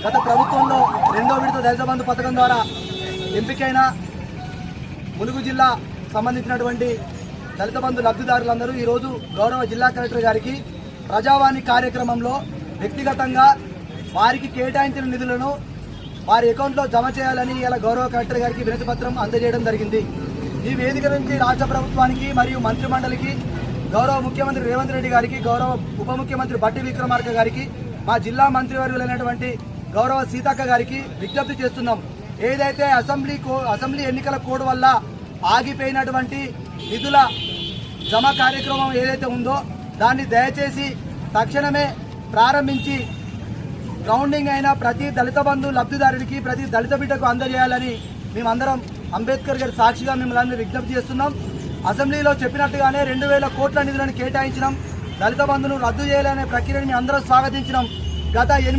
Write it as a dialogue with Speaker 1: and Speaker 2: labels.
Speaker 1: గత ప్రభుత్వంలో రెండో విడత దళిత బంధు పథకం ద్వారా ఎంపికైన ములుగు జిల్లా సంబంధించినటువంటి దళిత బంధు లబ్ధిదారులందరూ ఈరోజు గౌరవ జిల్లా కలెక్టర్ గారికి ప్రజావాణి కార్యక్రమంలో వ్యక్తిగతంగా వారికి కేటాయించిన నిధులను వారి అకౌంట్లో జమ చేయాలని ఇలా గౌరవ కలెక్టర్ గారికి వినతి పత్రం అందజేయడం జరిగింది. ఈ వేదిక నుంచి రాష్ట్ర ప్రభుత్వానికి మరియు మంత్రిమండలికి, గౌరవ ముఖ్యమంత్రి రేవంత్ రెడ్డి గారికి, గౌరవ ఉప ముఖ్యమంత్రి బట్టి విక్రమార్క గారికి, మా జిల్లా మంత్రివర్యులైనటువంటి గౌరవ సీతక్క గారికి విజ్ఞప్తి చేస్తున్నాం. ఏదైతే అసెంబ్లీ ఎన్నికల కోడ్ వల్ల ఆగిపోయినటువంటి నిధుల జమ కార్యక్రమం ఏదైతే ఉందో దాన్ని దయచేసి తక్షణమే ప్రారంభించి గ్రౌండింగ్ అయిన ప్రతి దళిత బంధు లబ్ధిదారుడికి, ప్రతి దళిత బిడ్డకు అందజేయాలని మేమందరం అంబేద్కర్ గారి సాక్షిగా మిమ్మల్ని విజ్ఞప్తి చేస్తున్నాం. అసెంబ్లీలో చెప్పినట్టుగానే 2000 కోట్ల నిధులను కేటాయించినాం. దళిత బంధును రద్దు చేయాలనే ప్రక్రియని అందరం స్వాగతించినాం. గత 8